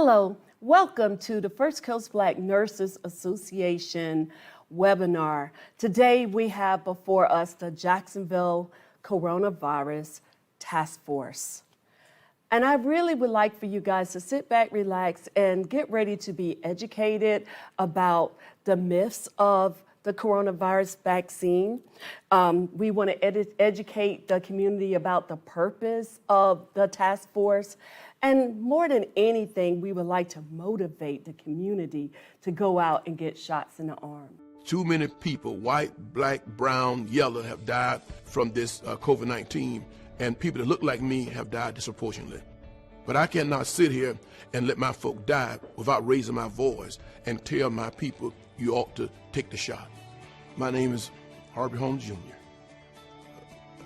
Hello, welcome to the First Coast Black Nurses Association webinar. Today we have before us the Jacksonville Coronavirus Task Force. And I really would like for you guys to sit back, relax, and get ready to be educated about the myths of the coronavirus vaccine. We want to educate the community about the purpose of the task force. And more than anything, we would like to motivate the community to go out and get shots in the arm. Too many people, white, black, brown, yellow, have died from this COVID-19, and people that look like me have died disproportionately. But I cannot sit here and let my folk die without raising my voice and tell my people, you ought to take the shot. My name is Harvey Holmes Jr.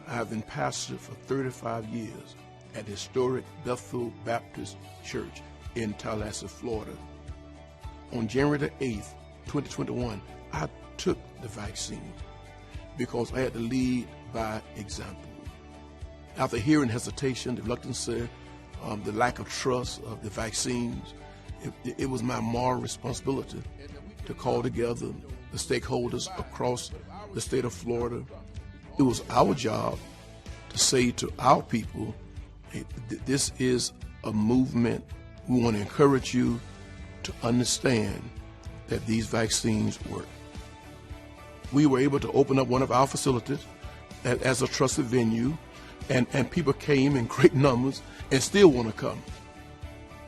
I have been pastor for 35 years at historic Bethel Baptist Church in Tallahassee, Florida. On January the 8th, 2021, I took the vaccine because I had to lead by example. After hearing hesitation, reluctance, the lack of trust of the vaccines, it was my moral responsibility to call together the stakeholders across the state of Florida. It was our job to say to our people, hey, this is a movement. We want to encourage you to understand that these vaccines work. We were able to open up one of our facilities as a trusted venue, and people came in great numbers and still want to come.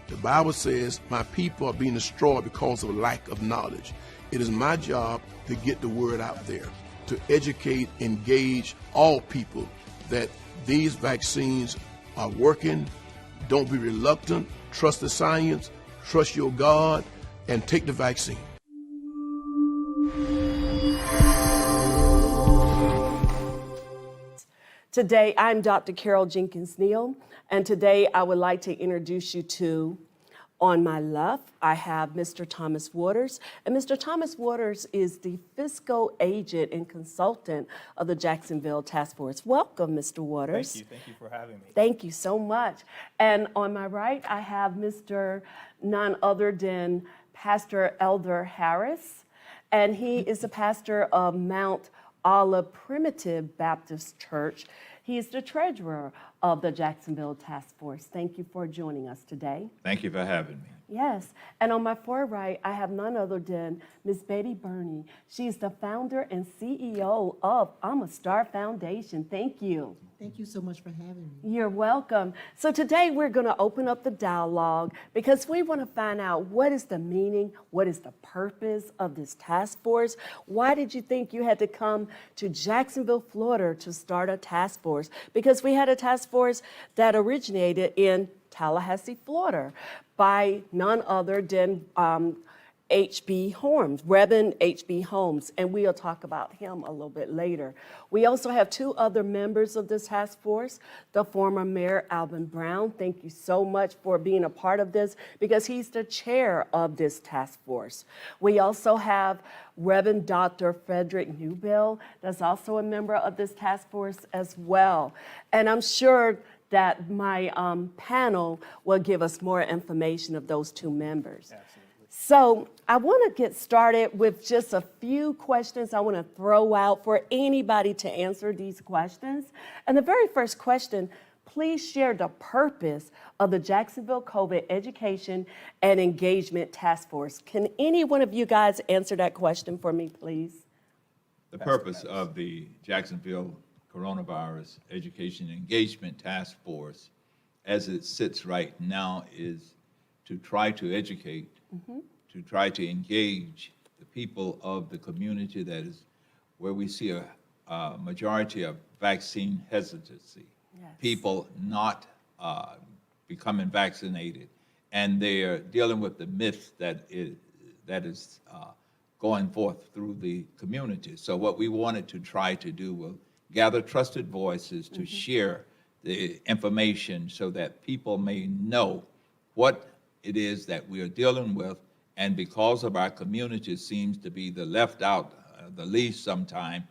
The Bible says, my people are being destroyed because of lack of knowledge. It is my job to get the word out there, to educate, engage all people that these vaccines are working. Don't be reluctant. Trust the science, trust your God, and take the vaccine. Today, I'm Dr. Carol Jenkins Neal, and today I would like to introduce you to, on my left, I have Mr. Thomas Waters, and Mr. Thomas Waters is the fiscal agent and consultant of the Jacksonville Task Force. Welcome, Mr. Waters. Thank you for having me. Thank you so much. And on my right, I have none other than Pastor Elder Harris, and he is the pastor of Mount Olive Primitive Baptist Church. He is the treasurer of the Jacksonville Task Force. Thank you for joining us today. Thank you for having me. Yes, and on my far right, I have none other than Ms. Betty Burney. She's the founder and CEO of I'm a Star Foundation. Thank you. Thank you so much for having me. You're welcome. So today we're going to open up the dialogue because we want to find out what is the meaning, what is the purpose of this task force? Why did you think you had to come to Jacksonville, Florida to start a task force? Because we had a task force that originated in Tallahassee, Florida by none other than H.B. Holmes, Reverend H.B. Holmes, and we'll talk about him a little bit later. We also have two other members of this task force, the former Mayor Alvin Brown. Thank you so much for being a part of this because he's the chair of this task force. We also have Reverend Dr. Frederick Newbell, that's also a member of this task force as well. And I'm sure that my panel will give us more information of those two members. Absolutely. So I want to get started with just a few questions I want to throw out for anybody to answer these questions. And the very first question, please share the purpose of the Jacksonville COVID Education and Engagement Task Force. Can any one of you guys answer that question for me, please? The purpose of the Jacksonville Coronavirus Education and Engagement Task Force, as it sits right now, is to try to educate, to try to engage the people of the community that is where we see a majority of vaccine hesitancy, people not becoming vaccinated, and they're dealing with the myth that is going forth through the community. So what we wanted to try to do was gather trusted voices to share the information so that people may know what it is that we are dealing with, and because of our community seems to be the left out the least sometime,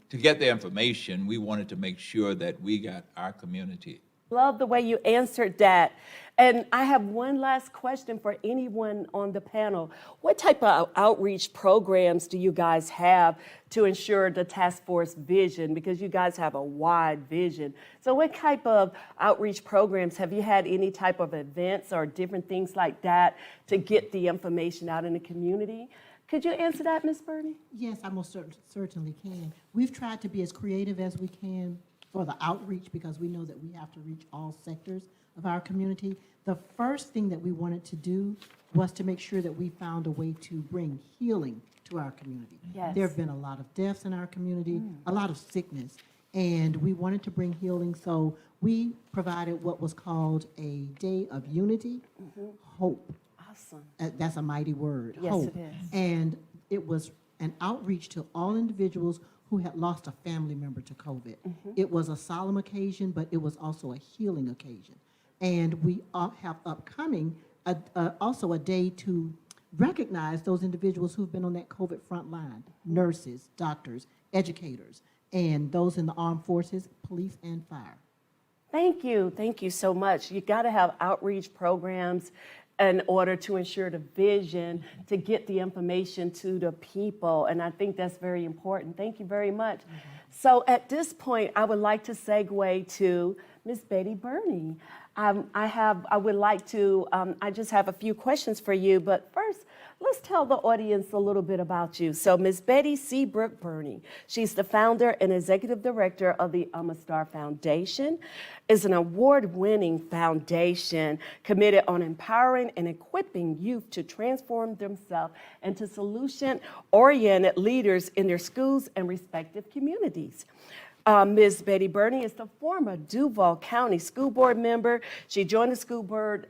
to get the information, we wanted to make sure that we got our community Love the way you answered that. And I have one last question for anyone on the panel. What type of outreach programs do you guys have to ensure the task force vision? Because you guys have a wide vision. So what type of outreach programs, have you had any type of events or different things like that to get the information out in the community? Could you answer that, Ms. Bernie? Yes, I most certainly can. We've tried to be as creative as we can for the outreach because we know that we have to reach all sectors of our community. The first thing that we wanted to do was to make sure that we found a way to bring healing to our community. Yes. There have been a lot of deaths in our community, a lot of sickness, and we wanted to bring healing, so we provided what was called a day of unity, hope. Awesome. That's a mighty word, Yes, hope. it is. And it was an outreach to all individuals who had lost a family member to COVID. It was a solemn occasion, but it was also a healing occasion. And we have upcoming also a day to recognize those individuals who've been on that COVID front line, nurses, doctors, educators, and those in the armed forces, police and fire. Thank you so much. You got to have outreach programs in order to ensure the vision, to get the information to the people. And I think that's very important. Thank you very much. So at this point, I would like to segue to Ms. Betty Burney. I just have a few questions for you, but first, let's tell the audience a little bit about you. So Ms. Betty Seabrook Burney, she's the founder and executive director of the Star Foundation, is an award-winning foundation committed on empowering and equipping youth to transform themselves into solution-oriented leaders in their schools and respective communities. Ms. Betty Burney is the former Duval County School Board member. She joined the school board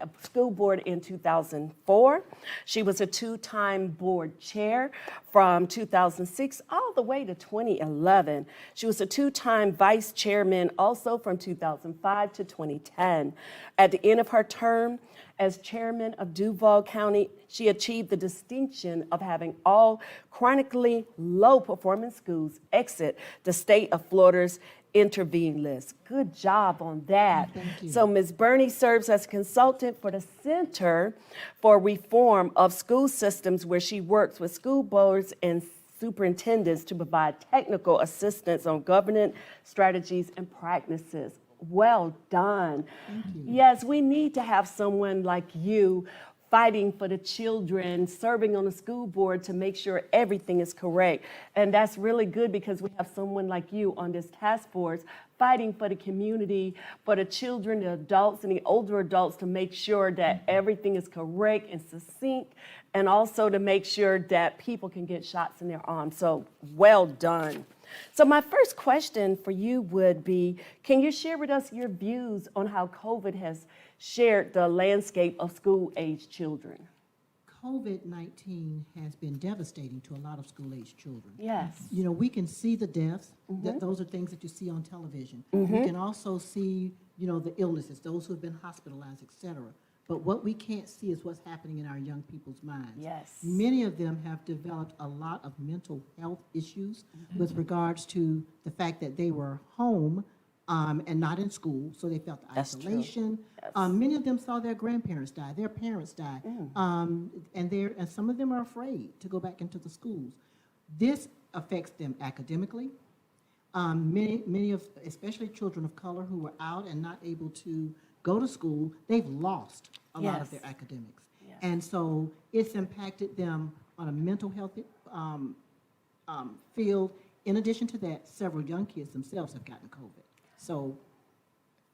in 2004. She was a two-time board chair from 2006 all the way to 2011. She was a two-time vice chairman also from 2005 to 2010. At the end of her term as chairman of Duval County, she achieved the distinction of having all chronically low-performing schools exit the state of Florida's intervene list. Good job on that. Thank you. So Ms. Burney serves as a consultant for the Center for Reform of School Systems, where she works with school boards and superintendents to provide technical assistance on governance strategies and practices. Well done. Thank you. Yes, we need to have someone like you fighting for the children, serving on the school board to make sure everything is correct. And that's really good because we have someone like you on this task force fighting for the community, for the children, the adults, and the older adults to make sure that everything is correct and succinct, and also to make sure that people can get shots in their arms. So well done. So my first question for you would be, can you share with us your views on how COVID has shared the landscape of school-age children? COVID-19 has been devastating to a lot of school-age children. Yes. You know, we can see the deaths, that those are things that you see on television. We can also see, you know, the illnesses, those who have been hospitalized, et cetera. But what we can't see is what's happening in our young people's minds. Yes. Many of them have developed a lot of mental health issues with regards to the fact that they were home and not in school, so they felt the That's true. isolation. Yes. Many of them saw their grandparents die, their parents die, and some of them are afraid to go back into the schools. This affects them academically. Many of, especially children of color who were out and not able to go to school, they've lost a lot of Yes. their academics. Yes. And so it's impacted them on a mental health field. In addition to that, several young kids themselves have gotten COVID. So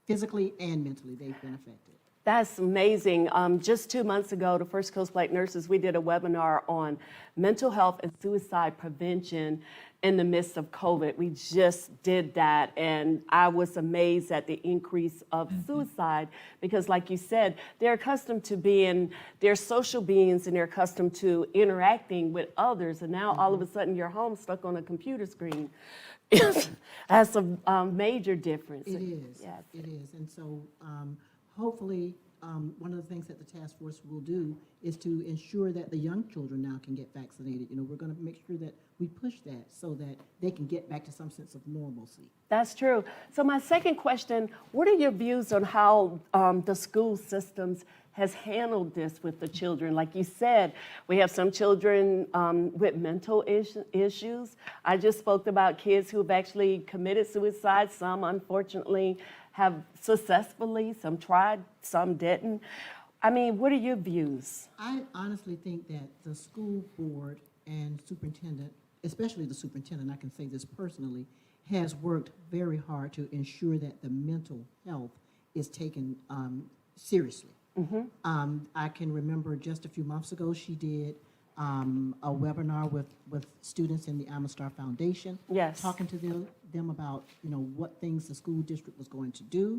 physically and mentally, they've been affected. That's amazing. Just 2 months ago, the First Coast Black Nurses, we did a webinar on mental health and suicide prevention in the midst of COVID. We just did that, and I was amazed at the increase of suicide because, like you said, they're accustomed to they're social beings, and they're accustomed to interacting with others, and now all of a sudden you're home stuck on a computer screen. That's a major difference. It is. Yes. It is. And so hopefully one of the things that the task force will do is to ensure that the young children now can get vaccinated. We're going to make sure that we push that so that they can get back to some sense of normalcy. That's true. So my second question, what are your views on how the school systems has handled this with the children? Like you said, we have some children with mental issues. I just spoke about kids who have actually committed suicide. Some, unfortunately, have successfully. Some tried, some didn't. I mean, what are your views? I honestly think that the school board and superintendent, especially the superintendent, I can say this personally, has worked very hard to ensure that the mental health is taken seriously. I can remember just a few months ago, she did a webinar with students in the Amastar Foundation. Yes. Talking to them about, what things the school district was going to do.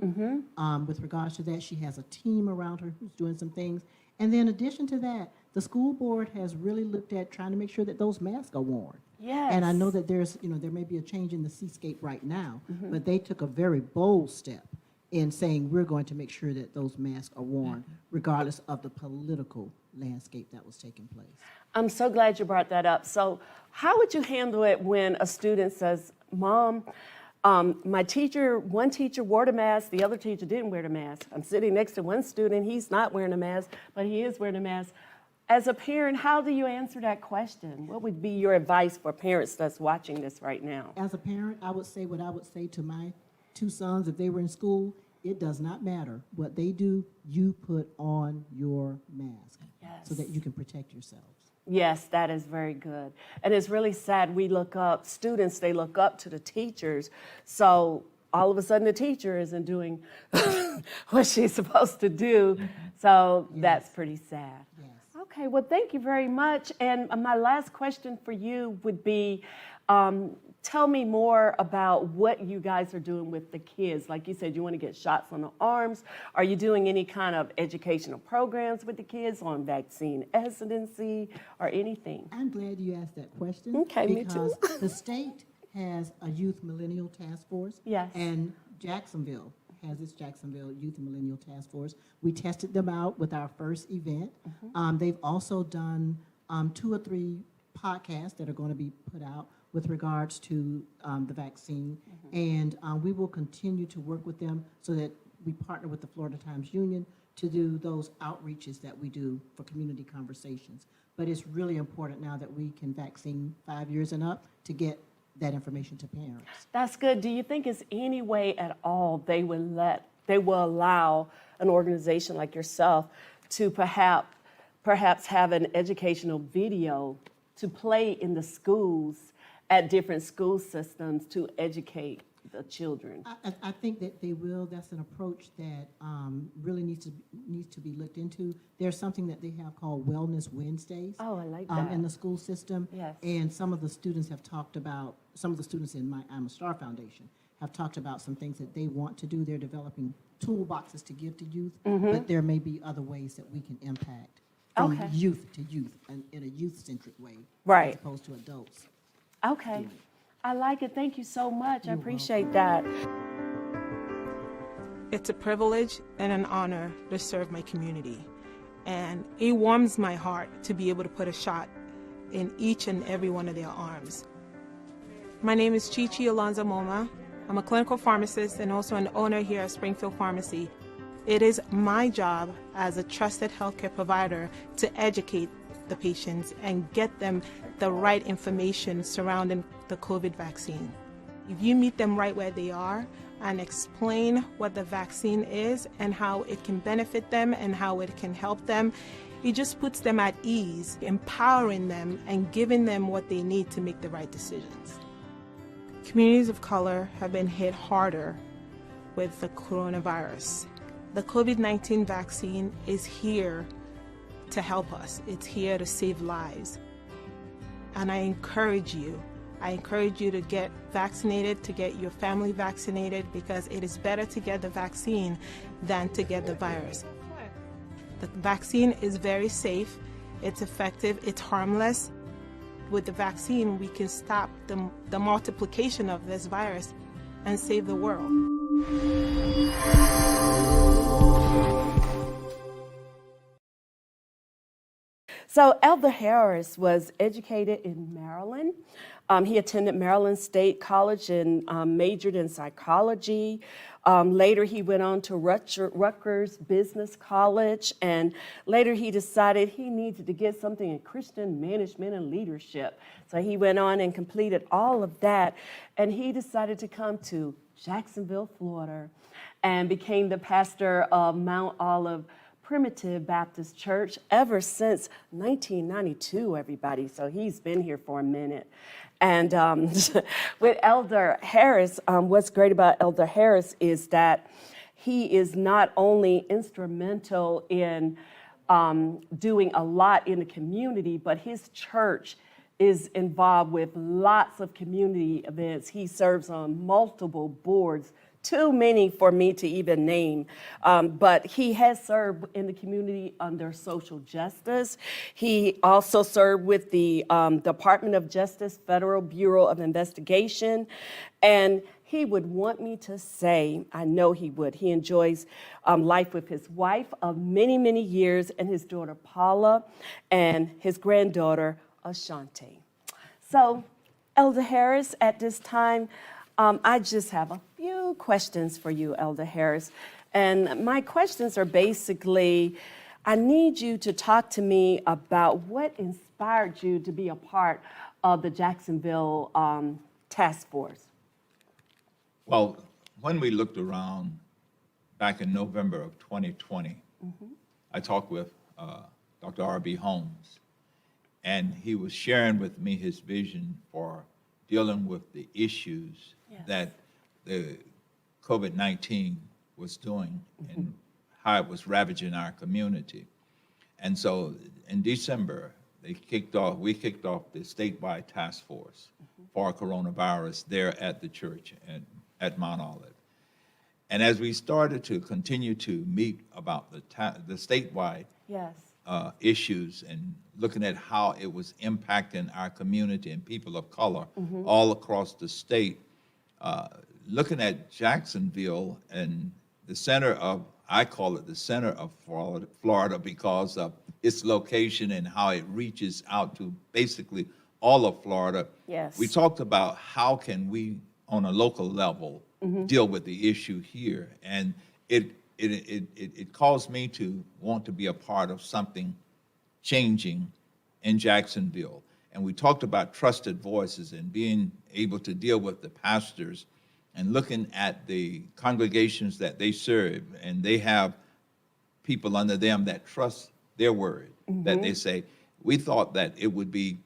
With regards to that, she has a team around her who's doing some things. And then in addition to that, the school board has really looked at trying to make sure that those masks are worn. Yes. And I know that there may be a change in the seascape right now, but they took a very bold step in saying we're going to make sure that those masks are worn, regardless of the political landscape that was taking place. I'm so glad you brought that up. So how would you handle it when a student says, Mom, one teacher wore the mask, the other teacher didn't wear the mask. I'm sitting next to one student, he's not wearing a mask, but he is wearing a mask. As a parent, how do you answer that question? What would be your advice for parents that's watching this right now? As a parent, I would say what I would say to my two sons if they were in school: it does not matter what they do, you put on your mask so that you can protect yourselves. Yes, that is very good. And it's really sad, students, they look up to the teachers, so all of a sudden the teacher isn't doing what she's supposed to do, so that's pretty sad. Yes. Okay, well, thank you very much. And my last question for you would be, tell me more about what you guys are doing with the kids. Like you said, you want to get shots on the arms. Are you doing any kind of educational programs with the kids on vaccine hesitancy or anything? I'm glad you asked that question. Okay, me too. Because the state has a youth millennial task force. Yes. And Jacksonville has its Jacksonville Youth and Millennial Task Force. We tested them out with our first event. They've also done 2 or 3 podcasts that are going to be put out with regards to the vaccine. And we will continue to work with them so that we partner with the Florida Times Union to do those outreaches that we do for community conversations. But it's really important now that we can vaccine 5 years and up to get that information to parents. That's good. Do you think there's any way at all they will allow an organization like yourself to perhaps have an educational video to play in the schools at different school systems to educate the children? I think that they will. That's an approach that really needs to be looked into. There's something that they have called Wellness Wednesdays. Oh, I like that. In the school system. Yes. And some of the students in my I'm a Star Foundation have talked about some things that they want to do. They're developing toolboxes to give to youth, but there may be other ways that we can impact from youth to youth and in a youth-centric way, Right. as opposed to adults. Okay. I like it. Thank you so much. I appreciate that. It's a privilege and an honor to serve my community. And it warms my heart to be able to put a shot in each and every one of their arms. My name is Chichi Alonzo Moma. I'm a clinical pharmacist and also an owner here at Springfield Pharmacy. It is my job as a trusted healthcare provider to educate the patients and get them the right information surrounding the COVID vaccine. If you meet them right where they are and explain what the vaccine is and how it can benefit them and how it can help them, it just puts them at ease, empowering them and giving them what they need to make the right decisions. Communities of color have been hit harder with the coronavirus. The COVID-19 vaccine is here to help us. It's here to save lives. And I encourage you to get vaccinated, to get your family vaccinated, because it is better to get the vaccine than to get the virus. The vaccine is very safe, it's effective, it's harmless. With the vaccine, we can stop the multiplication of this virus and save the world. So Elder Harris was educated in Maryland. He attended Maryland State College and majored in psychology. Later, he went on to Rutgers Business College, and later he decided he needed to get something in Christian management and leadership. So he went on and completed all of that, and he decided to come to Jacksonville, Florida, and became the pastor of Mount Olive Primitive Baptist Church ever since 1992, everybody. So he's been here for a minute. And with Elder Harris, what's great about Elder Harris is that he is not only instrumental in doing a lot in the community, but his church is involved with lots of community events. He serves on multiple boards, too many for me to even name, but he has served in the community under social justice. He also served with the Department of Justice, Federal Bureau of Investigation, and he would want me to say, I know he would, he enjoys life with his wife of many, many years and his daughter Paula and his granddaughter Ashanti. So, Elder Harris, at this time, I just have a few questions for you, Elder Harris. And my questions are basically, I need you to talk to me about what inspired you to be a part of the Jacksonville Task Force. Well, when we looked around back in November of 2020, I talked with Dr. R.B. Holmes, and he was sharing with me his vision for dealing with the issues that the COVID-19 was doing and how it was ravaging our community. And so in December, we kicked off the statewide task force for coronavirus there at the church at Mount Olive. And as we started to continue to meet about the statewide issues and looking at how it was impacting our community and people of color all across the state, looking at Jacksonville and the center of, I call it the center of Florida because of its location and how it reaches out to basically all of Florida. Yes. We talked about how can we, on a local level, deal with the issue here. And it caused me to want to be a part of something changing in Jacksonville. And we talked about trusted voices and being able to deal with the pastors and looking at the congregations that they serve, and they have people under them that trust their word, that they say. We thought that it would be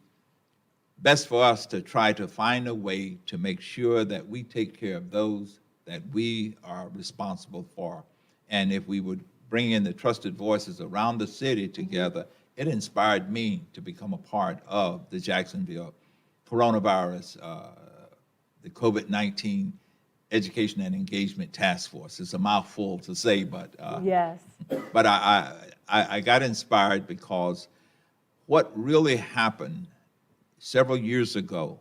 best for us to try to find a way to make sure that we take care of those that we are responsible for. And if we would bring in the trusted voices around the city together, it inspired me to become a part of the Jacksonville coronavirus, the COVID-19 Education and Engagement Task Force. It's a mouthful to say, but Yes. but I got inspired because what really happened several years ago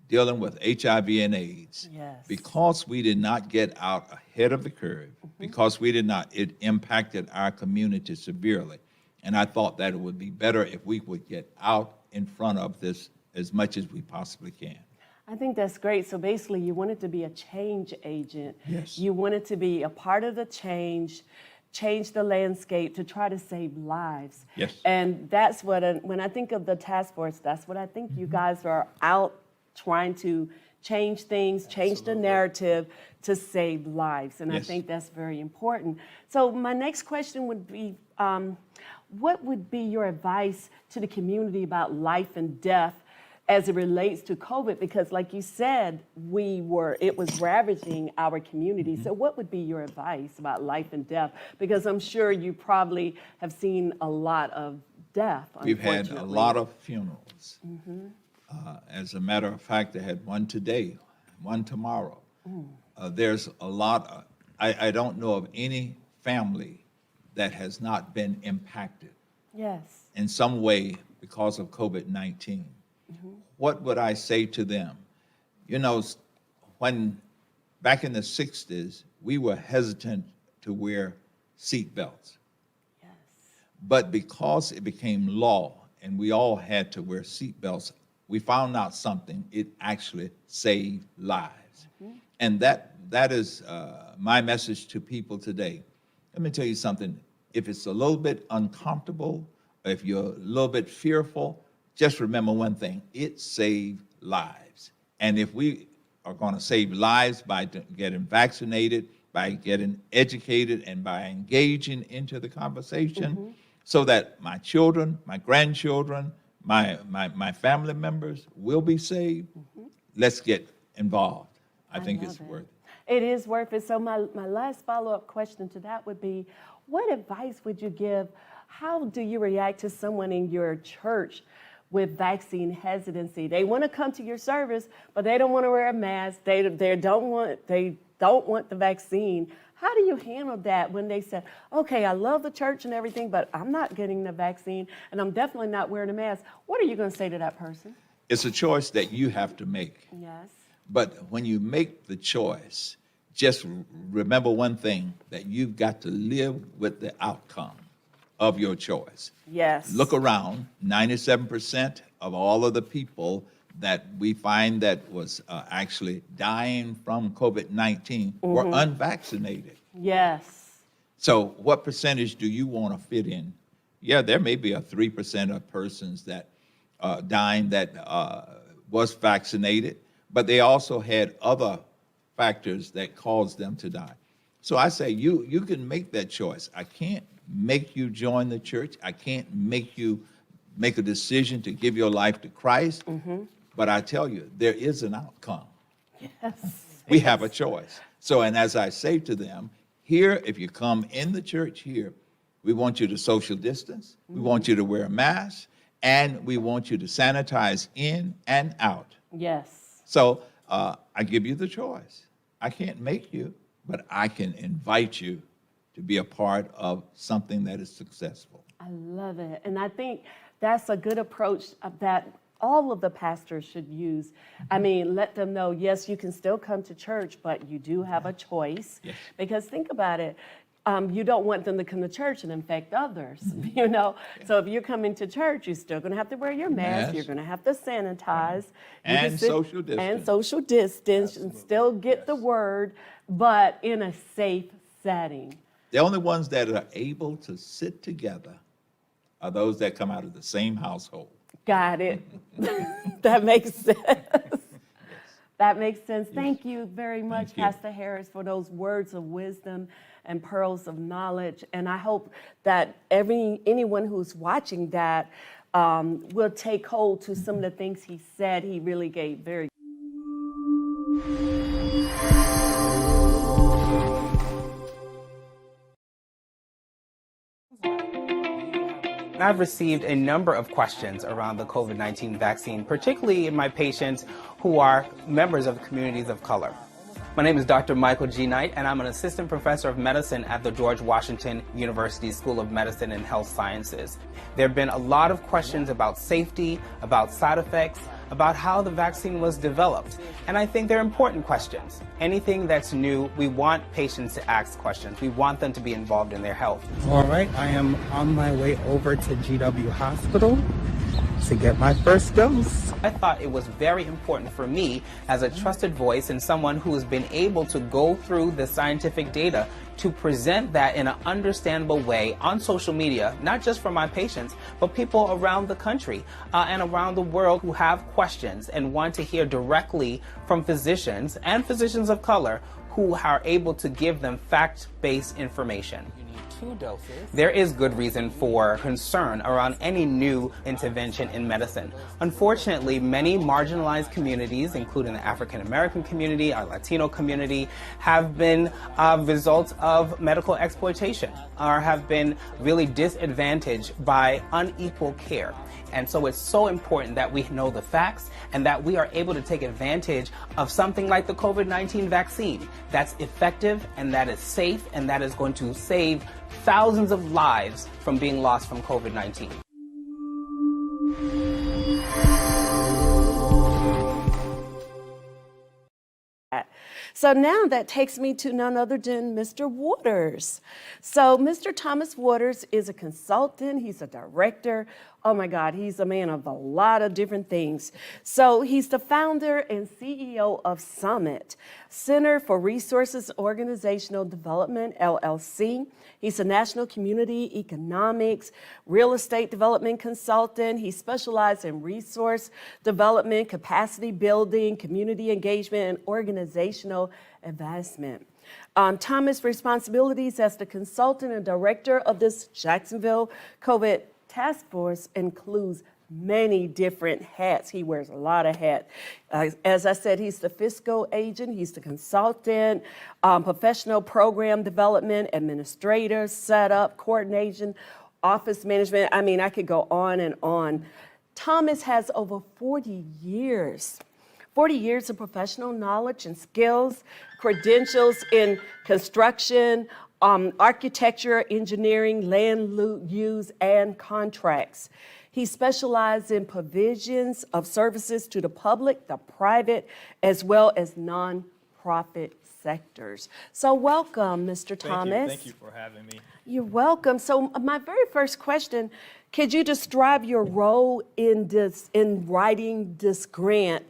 dealing with HIV and AIDS, because we did not get out ahead of the curve, because we did not, it impacted our community severely. And I thought that it would be better if we would get out in front of this as much as we possibly can. I think that's great. So basically, you wanted to be a change agent. Yes. You wanted to be a part of the change the landscape to try to save lives. Yes. And that's what, when I think of the task force, that's what I think you guys are out trying to change things, change the narrative to save lives. And I think that's very important. So my next question would be, what would be your advice to the community about life and death as it relates to COVID? Because like you said, it was ravaging our community. So what would be your advice about life and death? Because I'm sure you probably have seen a lot of death, We've had a lot of funerals. As a matter of fact, I had one today, one tomorrow. There's a lot, I don't know of any family that has not been impacted in some way because of COVID-19. What would I say to them? You know, when back in the 60s, we were hesitant to wear seat belts. But because it became law and we all had to wear seatbelts, we found out something. It actually saved lives. And that is my message to people today. Let me tell you something. If it's a little bit uncomfortable, if you're a little bit fearful, just remember one thing. It saved lives. And if we are going to save lives by getting vaccinated, by getting educated, and by engaging into the conversation, so that my children, my grandchildren, my family members will be saved, let's get involved. I think it's worth it. It is worth it. So my last follow-up question to that would be, what advice would you give? How do you react to someone in your church with vaccine hesitancy? They want to come to your service, but they don't want to wear a mask. They don't want the vaccine. How do you handle that when they say, okay, I love the church and everything, but I'm not getting the vaccine and I'm definitely not wearing a mask? What are you going to say to that person? It's a choice that you have to make. Yes. But when you make the choice, just remember one thing, that you've got to live with the outcome of your choice. Yes. Look around, 97% of all of the people that we find that was actually dying from COVID-19 were unvaccinated. Yes. So what percentage do you want to fit in? Yeah, there may be a 3% of persons that dying that was vaccinated, but they also had other factors that caused them to die. So I say you can make that choice. I can't make you join the church. I can't make you make a decision to give your life to Christ. But I tell you, there is an outcome. Yes. We have a choice. So, and as I say to them, here, if you come in the church here, we want you to social distance, we want you to wear a mask, and we want you to sanitize in and out. Yes. So I give you the choice. I can't make you, but I can invite you to be a part of something that is successful. I love it. And I think that's a good approach that all of the pastors should use. I mean, let them know, yes, you can still come to church, but you do have a choice. Yes. Because think about it, you don't want them to come to church and infect others, you know? Yeah. So if you're coming to church, you're still gonna have to wear your mask, you're gonna have to sanitize. And social distance. And social distance, and still get the word, but in a safe setting. The only ones that are able to sit together are those that come out of the same household. Got it. That makes sense. That makes sense. Thank you very much, Pastor Harris, for those words of wisdom and pearls of knowledge. And I hope that anyone who's watching that will take hold to some of the things he said. He really gave very I've received a number of questions around the COVID-19 vaccine, particularly in my patients who are members of communities of color. My name is Dr. Michael G. Knight, and I'm an assistant professor of medicine at the George Washington University School of Medicine and Health Sciences. There have been a lot of questions about safety, about side effects, about how the vaccine was developed. And I think they're important questions. Anything that's new, we want patients to ask questions. We want them to be involved in their health. All right, I am on my way over to GW Hospital to get my first dose. I thought it was very important for me as a trusted voice and someone who has been able to go through the scientific data to present that in an understandable way on social media, not just for my patients, but people around the country and around the world who have questions and want to hear directly from physicians and physicians of color who are able to give them fact-based information. 2 doses. There is good reason for concern around any new intervention in medicine. Unfortunately, many marginalized communities, including the African American community, our Latino community, have been a result of medical exploitation or have been really disadvantaged by unequal care. And so it's so important that we know the facts and that we are able to take advantage of something like the COVID-19 vaccine that's effective and that is safe and that is going to save thousands of lives from being lost from COVID-19. So now that takes me to none other than Mr. Waters. So Mr. Thomas Waters is a consultant, he's a director. Oh my God, he's a man of a lot of different things. So he's the founder and CEO of Summit, Center for Resources Organizational Development, LLC. He's a national community economics, real estate development consultant. He specializes in resource development, capacity building, community engagement, and organizational advancement. Thomas' responsibilities as the consultant and director of this Jacksonville COVID Task Force includes many different hats. He wears a lot of hats. As I said, he's the fiscal agent, he's the consultant, professional program development, administrator, setup, coordination, office management. I mean, I could go on and on. Thomas has over 40 years of professional knowledge and skills, credentials in construction, architecture, engineering, land use, and contracts. He specializes in provisions of services to the public, the private, as well as nonprofit sectors. So welcome, Mr. Thomas. Thank you for having me. You're welcome. So my very first question, could you describe your role in writing this grant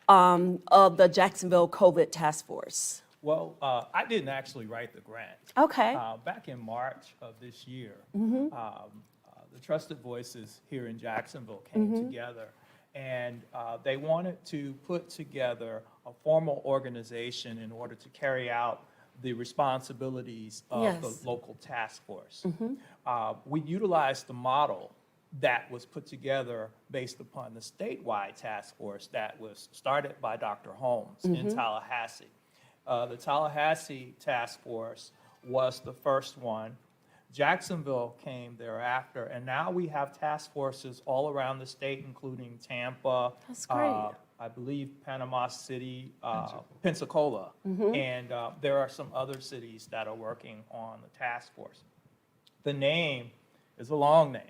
of the Jacksonville COVID Task Force? Well, I didn't actually write the grant. Okay. Back in March of this year, the Trusted Voices here in Jacksonville came together, and they wanted to put together a formal organization in order to carry out the responsibilities of the local task force. We utilized the model that was put together based upon the statewide task force that was started by Dr. Holmes in Tallahassee. The Tallahassee task force was the first one. Jacksonville came thereafter, and now we have task forces all around the state, including Tampa. That's great. I believe Panama City, Pensacola, and there are some other cities that are working on the task force. The name is a long name.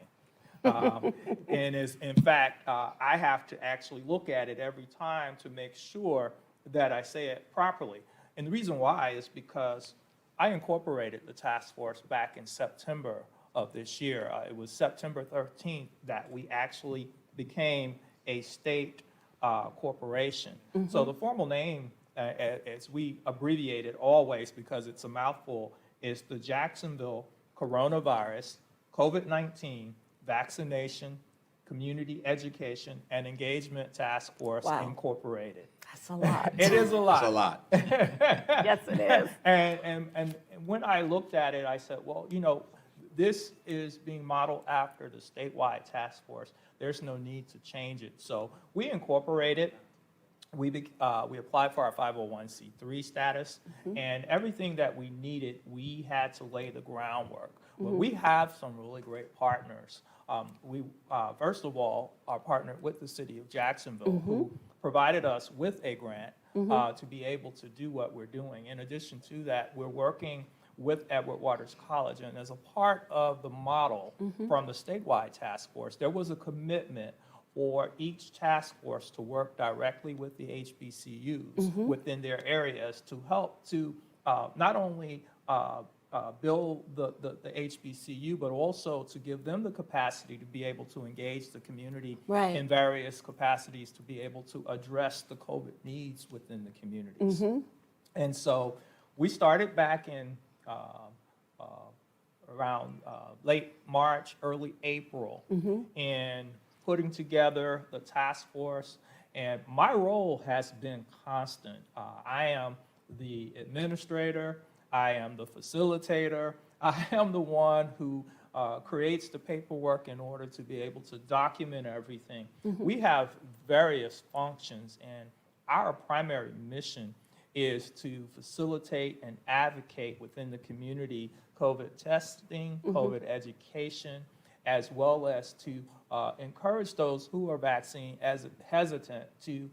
And is, in fact, I have to actually look at it every time to make sure that I say it properly. And the reason why is because I incorporated the task force back in September of this year. It was September 13th that we actually became a state corporation. So the formal name, as we abbreviate it always because it's a mouthful, is the Jacksonville Coronavirus COVID-19 Vaccination, Community Education, and Engagement Task Force Incorporated. That's a lot. It is a lot. That's a lot. Yes, it is. And when I looked at it, I said, well, you know, this is being modeled after the statewide task force. There's no need to change it. So we incorporated. We applied for our 501c3 status, and everything that we needed, we had to lay the groundwork. Well, we have some really great partners. We, first of all, are partnered with the city of Jacksonville, who provided us with a grant to be able to do what we're doing. In addition to that, we're working with Edward Waters College, and as a part of the model from the statewide task force, there was a commitment for each task force to work directly with the HBCUs within their areas to help to not only build the HBCU, but also to give them the capacity to be able to engage the community in various capacities to be able to address the COVID needs within the communities. And so we started back in around late March, early April, in putting together the task force. And my role has been constant. I am the administrator. I am the facilitator. I am the one who creates the paperwork in order to be able to document everything. We have various functions, and our primary mission is to facilitate and advocate within the community COVID testing, COVID education, as well as to encourage those who are vaccine hesitant to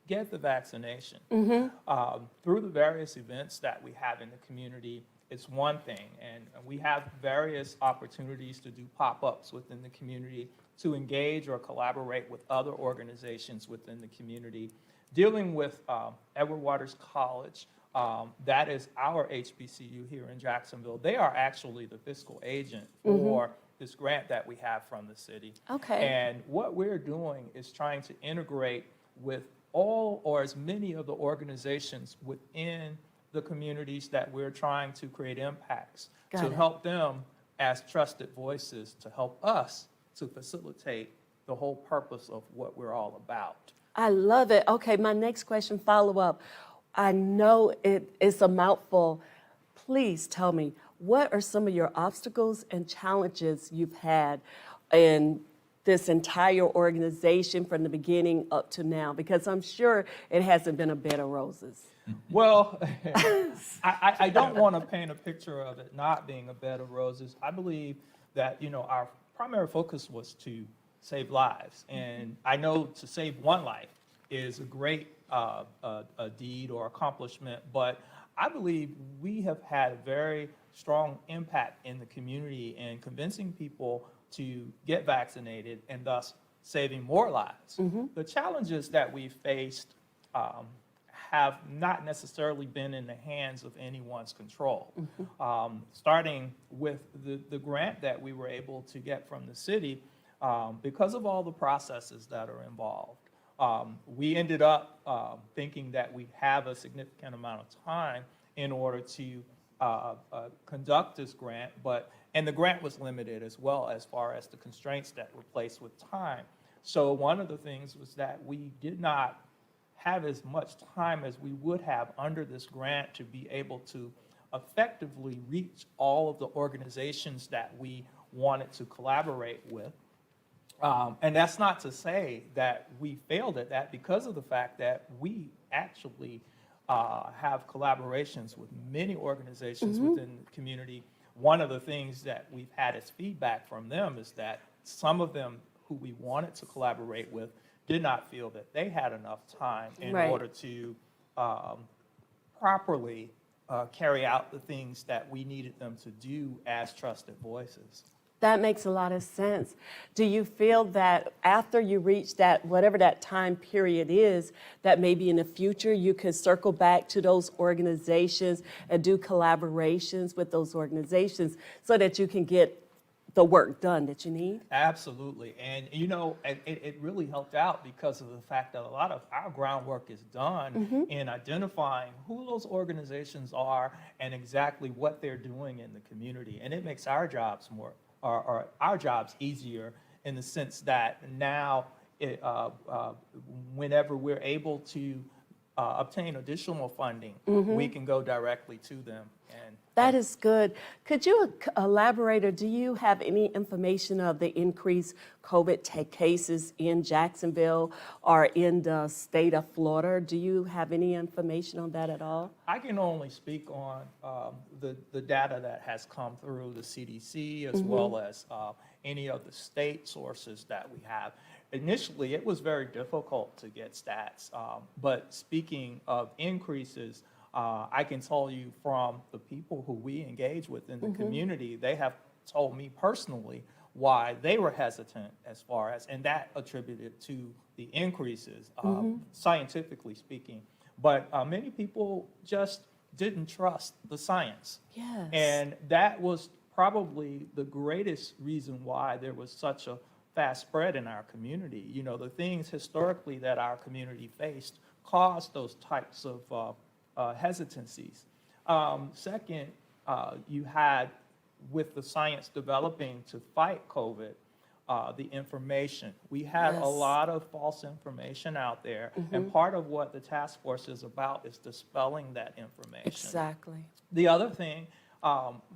get the vaccination. Through the various events that we have in the community, it's one thing, and we have various opportunities to do pop-ups within the community to engage or collaborate with other organizations within the community. Dealing with Edward Waters College, that is our HBCU here in Jacksonville. They are actually the fiscal agent for this grant that we have from the city. Okay. And what we're doing is trying to integrate with all or as many of the organizations within the communities that we're trying to create impacts Got to it. help them as trusted voices to help us to facilitate the whole purpose of what we're all about. I love it. Okay, my next question, follow up. I know it's a mouthful. Please tell me, what are some of your obstacles and challenges you've had in this entire organization from the beginning up to now? Because I'm sure it hasn't been a bed of roses. Well, I don't want to paint a picture of it not being a bed of roses. I believe that, our primary focus was to save lives. And I know to save one life is a great a deed or accomplishment, but I believe we have had a very strong impact in the community in convincing people to get vaccinated and thus saving more lives. The challenges that we've faced have not necessarily been in the hands of anyone's control. Starting with the grant that we were able to get from the city, because of all the processes that are involved, we ended up thinking that we have a significant amount of time in order to conduct this grant, and the grant was limited as well as far as the constraints that were placed with time. So one of the things was that we did not have as much time as we would have under this grant to be able to effectively reach all of the organizations that we wanted to collaborate with. And that's not to say that we failed at that, because of the fact that we actually have collaborations with many organizations within the community. One of the things that we've had as feedback from them is that some of them who we wanted to collaborate with did not feel that they had enough time in Right. order to properly carry out the things that we needed them to do as trusted voices. That makes a lot of sense. Do you feel that after you reach that, whatever that time period is, that maybe in the future you could circle back to those organizations and do collaborations with those organizations so that you can get the work done that you need? Absolutely. And, it really helped out because of the fact that a lot of our groundwork is done in identifying who those organizations are and exactly what they're doing in the community. And it makes our jobs our jobs easier in the sense that now, whenever we're able to obtain additional funding, we can go directly to them. And That is good. Could you elaborate, or do you have any information of the increased COVID cases in Jacksonville or in the state of Florida? Do you have any information on that at all? I can only speak on the data that has come through the CDC as well as any of the state sources that we have. Initially, it was very difficult to get stats, but speaking of increases, I can tell you from the people who we engage with in the community, they have told me personally why they were hesitant as far as, and that attributed to the increases, scientifically speaking. But many people just didn't trust the science. Yes. And that was probably the greatest reason why there was such a fast spread in our community. The things historically that our community faced caused those types of hesitancies. Second, you had, with the science developing to fight COVID, the information. We had a lot of false information out there, and part of what the task force is about is dispelling that information. Exactly. The other thing,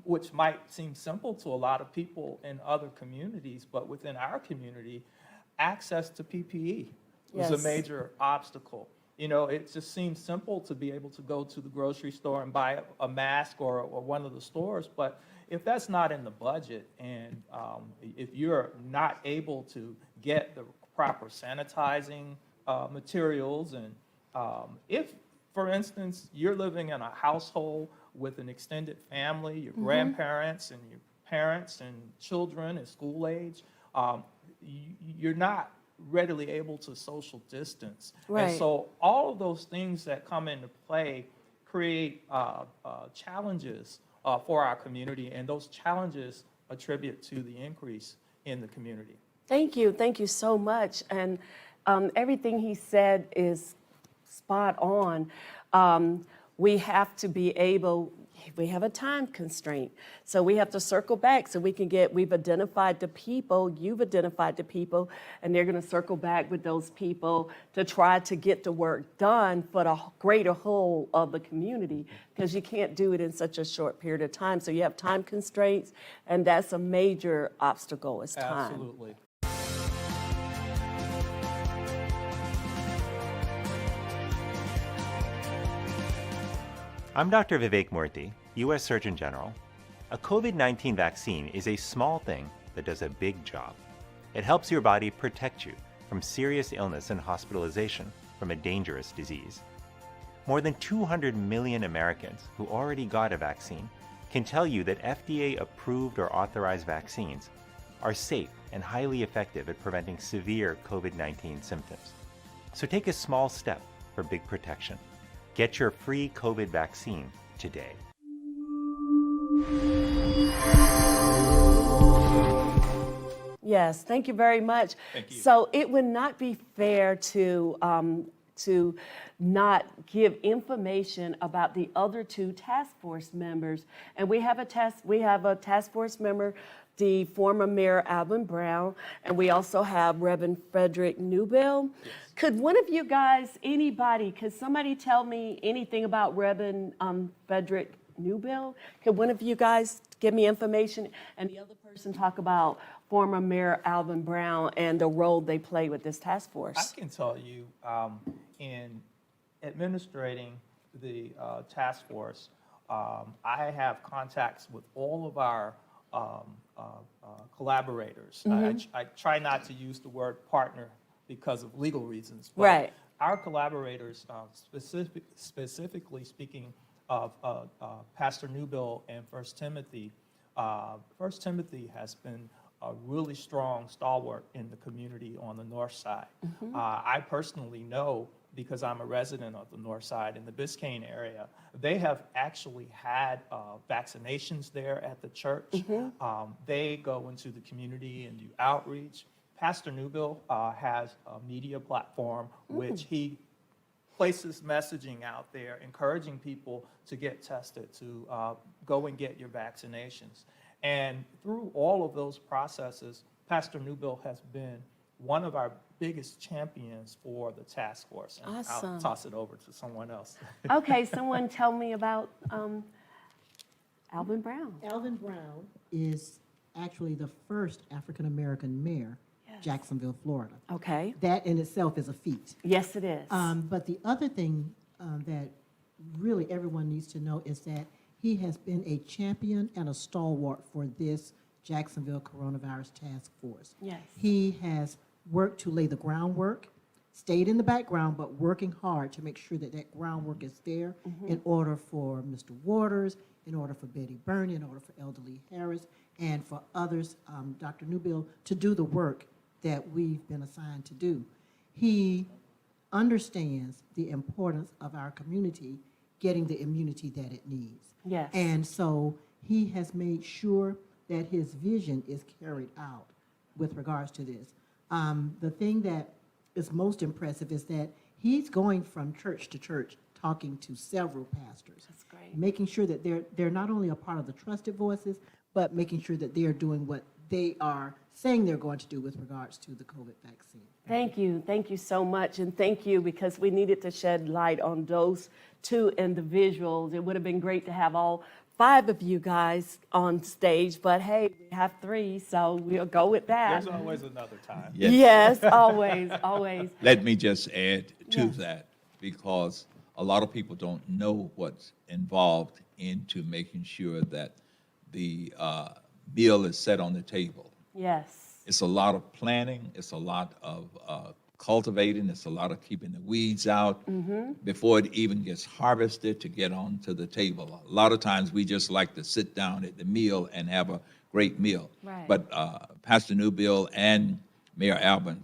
which might seem simple to a lot of people in other communities, but within our community, access to PPE was a Yes. major obstacle. It just seems simple to be able to go to the grocery store and buy a mask or one of the stores, but if that's not in the budget, and if you're not able to get the proper sanitizing materials, and if, for instance, you're living in a household with an extended family, your grandparents and your parents and children at school age, you're not readily able to social distance. Right. And so all of those things that come into play create challenges for our community, and those challenges attribute to the increase in the community. Thank you so much. And everything he said is spot on. We have to be able, we have a time constraint. So we have to circle back so we can we've identified the people, you've identified the people, and they're going to circle back with those people to try to get the work done for the greater whole of the community, because you can't do it in such a short period of time. So you have time constraints, and that's a major obstacle is time. Absolutely. I'm Dr. Vivek Murthy, U.S. Surgeon General. A COVID-19 vaccine is a small thing that does a big job. It helps your body protect you from serious illness and hospitalization from a dangerous disease. More than 200 million Americans who already got a vaccine can tell you that FDA-approved or authorized vaccines are safe and highly effective at preventing severe COVID-19 symptoms. So take a small step for big protection. Get your free COVID vaccine today. Yes, thank you very much. Thank you. So it would not be fair to not give information about the other two task force members. And we have a task force member, the former Mayor Alvin Brown, and we also have Reverend Frederick Newbill. Yes. Could one of you guys, could somebody tell me anything about Reverend Frederick Newbill? Could one of you guys give me information, and the other person talk about former Mayor Alvin Brown and the role they play with this task force? I can tell you, in administrating the task force, I have contacts with all of our collaborators. Mm-hmm. I try not to use the word partner because of legal reasons. But right. Our collaborators, specifically speaking of Pastor Newbill and First Timothy, First Timothy has been a really strong stalwart in the community on the north side. Mm-hmm. I personally know, because I'm a resident of the north side in the Biscayne area, they have actually had vaccinations there at the church. Mm-hmm. They go into the community and do outreach. Pastor Newbill has a media platform which he places messaging out there, encouraging people to get tested, to go and get your vaccinations. And through all of those processes, Pastor Newbill has been one of our biggest champions for the task force. And awesome. I'll toss it over to someone else. Okay, someone tell me about Alvin Brown. Alvin Brown is actually the first African-American mayor, yes, Jacksonville, Florida. Okay. That in itself is a feat. Yes, it is. But the other thing that really everyone needs to know is that he has been a champion and a stalwart for this Jacksonville Coronavirus Task Force. Yes. He has worked to lay the groundwork, stayed in the background, but working hard to make sure that that groundwork is there in order for Mr. Waters, in order for Betty Burney, in order for Elder Lee Harris, and for others, Dr. Newbill, to do the work that we've been assigned to do. He understands the importance of our community getting the immunity that it needs. Yes. And so he has made sure that his vision is carried out with regards to this. The thing that is most impressive is that he's going from church to church talking to several pastors. That's great. Making sure that they're not only a part of the trusted voices, but making sure that they're doing what they are saying they're going to do with regards to the COVID vaccine. Thank you so much, and thank you, because we needed to shed light on those two individuals. It would have been great to have all 5 of you guys on stage, but hey, we have 3, so we'll go with that. There's always another time. Yes, always, always. Let me just add to Yes. that, because a lot of people don't know what's involved into making sure that the meal is set on the table. Yes. It's a lot of planning, it's a lot of cultivating, it's a lot of keeping the weeds out before it even gets harvested to get onto the table. A lot of times we just like to sit down at the meal and have a great meal. Right. But Pastor Newbill and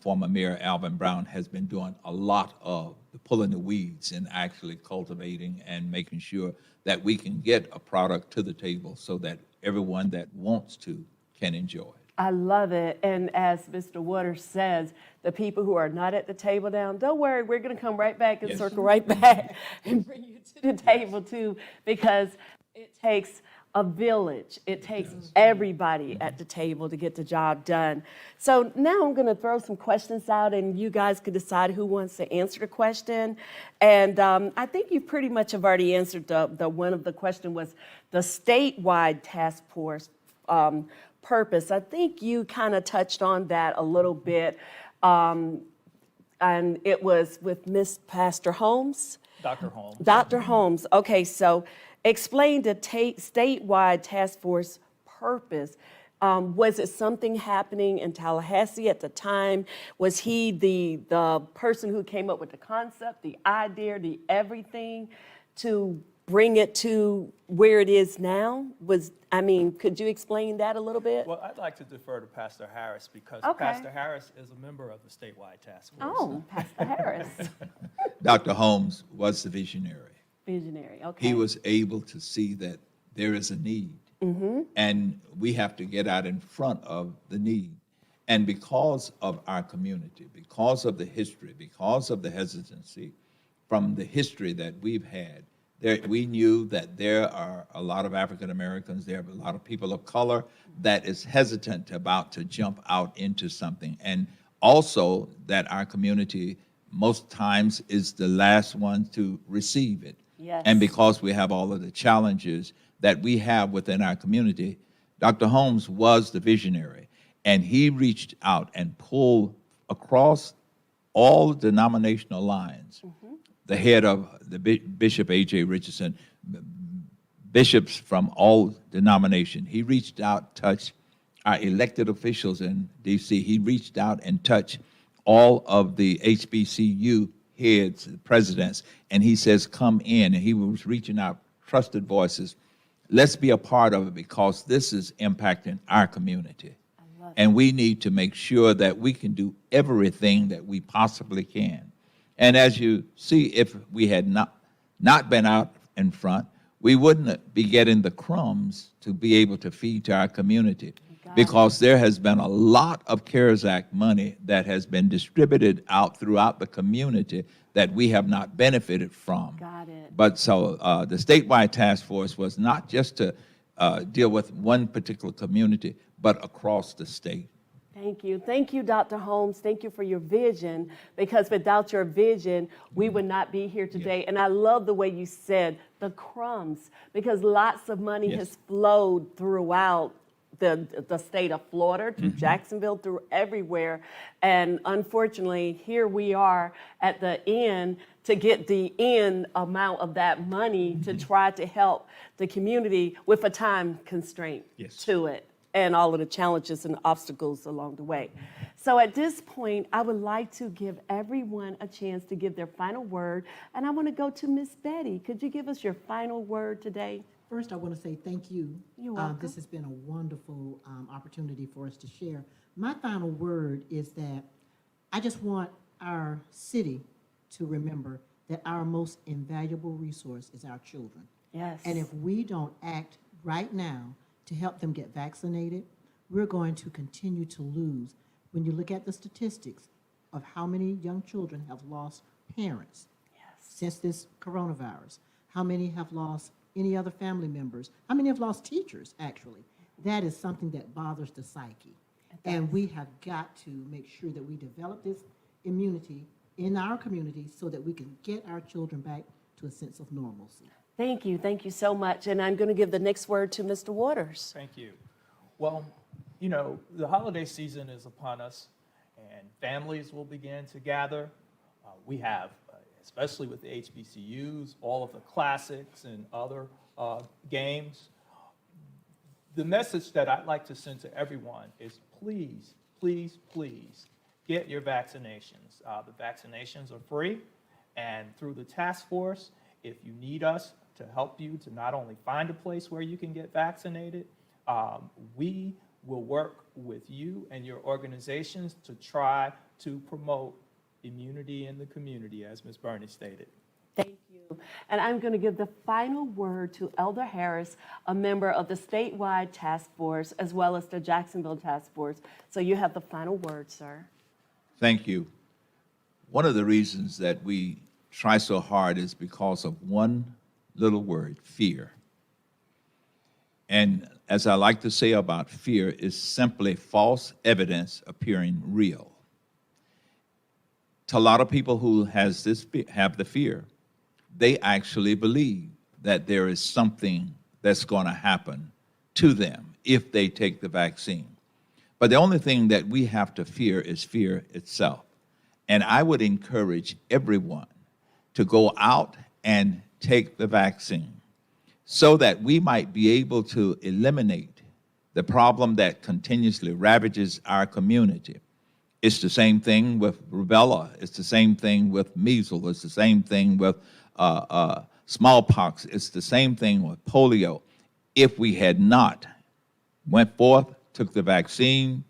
former Mayor Alvin Brown, has been doing a lot of the pulling the weeds and actually cultivating and making sure that we can get a product to the table so that everyone that wants to can enjoy it. I love it. And as Mr. Waters says, the people who are not at the table now, don't worry, we're going to come right back and Yes. circle right back and bring you to the table too, because it takes a village. It takes everybody at the table to get the job done. So now I'm going to throw some questions out, and you guys can decide who wants to answer the question. And I think you pretty much have already answered the one of the question was the statewide task force purpose. I think you kind of touched on that a little bit, and it was with Miss Pastor Holmes. Dr. Holmes. Dr. Holmes. Okay, so explain the statewide task force purpose. Was it something happening in Tallahassee at the time? Was he the person who came up with the concept, the idea, the everything to bring it to where it is now? Could you explain that a little bit? Well, I'd like to defer to Pastor Harris because Okay. Pastor Harris is a member of the statewide task force. Oh, Pastor Harris. Dr. Holmes was the visionary. Visionary, okay. He was able to see that there is a need, and we have to get out in front of the need. And because of our community, because of the history, because of the hesitancy from the history that we've had, we knew that there are a lot of African Americans, there are a lot of people of color that is hesitant about to jump out into something. And also that our community most times is the last one to receive it. Yes. And because we have all of the challenges that we have within our community, Dr. Holmes was the visionary. And he reached out and pulled across all denominational lines. The head of the Bishop A.J. Richardson, bishops from all denominations. He reached out, touched our elected officials in D.C. He reached out and touched all of the HBCU heads, presidents, and he says, come in. And he was reaching out, trusted voices. Let's be a part of it because this is impacting our community. And we need to make sure that we can do everything that we possibly can. And as you see, if we had not been out in front, we wouldn't be getting the crumbs to be able to feed to our community. Because there has been a lot of CARES Act money that has been distributed out throughout the community that we have not benefited from. Got it. But so the statewide task force was not just to deal with one particular community, but across the state. Thank you. Thank you, Dr. Holmes. Thank you for your vision, because without your vision, we would not be here today. Yes. And I love the way you said the crumbs, because lots of money Yes. has flowed throughout the state of Florida, to Jacksonville, through everywhere. And unfortunately, here we are at the end to get the end amount of that money to try to help the community with a time constraint Yes. to it, and all of the challenges and obstacles along the way. So at this point, I would like to give everyone a chance to give their final word. And I want to go to Miss Betty. Could you give us your final word today? First, I want to say thank you. You're welcome. This has been a wonderful opportunity for us to share. My final word is that I just want our city to remember that our most invaluable resource is our children. Yes. And if we don't act right now to help them get vaccinated, we're going to continue to lose. When you look at the statistics of how many young children have lost parents since this coronavirus, how many have lost any other family members, how many have lost teachers, actually, that is something that bothers the psyche. And we have got to make sure that we develop this immunity in our community so that we can get our children back to a sense of normalcy. Thank you. Thank you so much. And I'm going to give the next word to Mr. Waters. Thank you. Well, you know, the holiday season is upon us, and families will begin to gather. We have, especially with the HBCUs, all of the classics and other games. The message that I'd like to send to everyone is please, please, please get your vaccinations. The vaccinations are free, and through the task force, if you need us to help you to not only find a place where you can get vaccinated, we will work with you and your organizations to try to promote immunity in the community, as Ms. Burney stated. Thank you. And I'm going to give the final word to Elder Harris, a member of the statewide task force, as well as the Jacksonville task force. So you have the final word, sir. Thank you. One of the reasons that we try so hard is because of one little word, fear. And as I like to say about fear, is simply false evidence appearing real. To a lot of people who have the fear, they actually believe that there is something that's going to happen to them if they take the vaccine. But the only thing that we have to fear is fear itself. And I would encourage everyone to go out and take the vaccine so that we might be able to eliminate the problem that continuously ravages our community. It's the same thing with rubella. It's the same thing with measles. It's the same thing with smallpox. It's the same thing with polio. If we had not went forth, took the vaccine,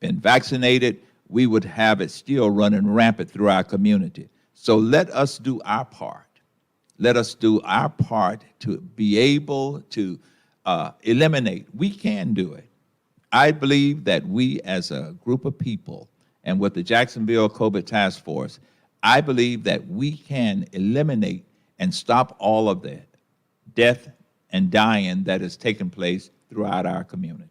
been vaccinated, we would have it still running rampant through our community. So let us do our part. Let us do our part to be able to eliminate. We can do it. I believe that we as a group of people, and with the Jacksonville COVID Task Force, I believe that we can eliminate and stop all of the death and dying that has taken place throughout our community.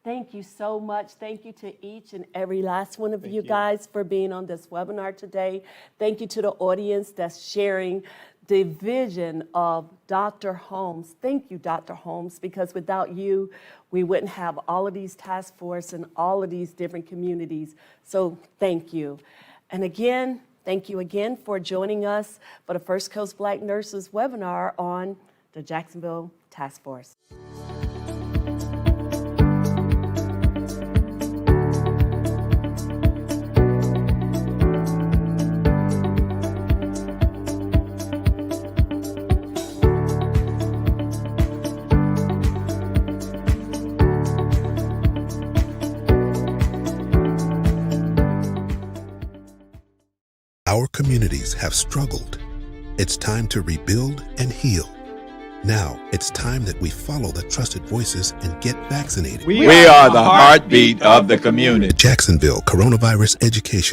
Thank you so much. Thank you to each and every last one of you guys for being on this webinar today. Thank you to the audience that's sharing the vision of Dr. Holmes. Thank you, Dr. Holmes, because without you, we wouldn't have all of these task force and all of these different communities. So thank you. And again, thank you again for joining us for the First Coast Black Nurses webinar on the Jacksonville Task Force. Our communities have struggled. It's time to rebuild and heal. Now, it's time that we follow the trusted voices and get vaccinated. We are the heartbeat of the community. Jacksonville Coronavirus Education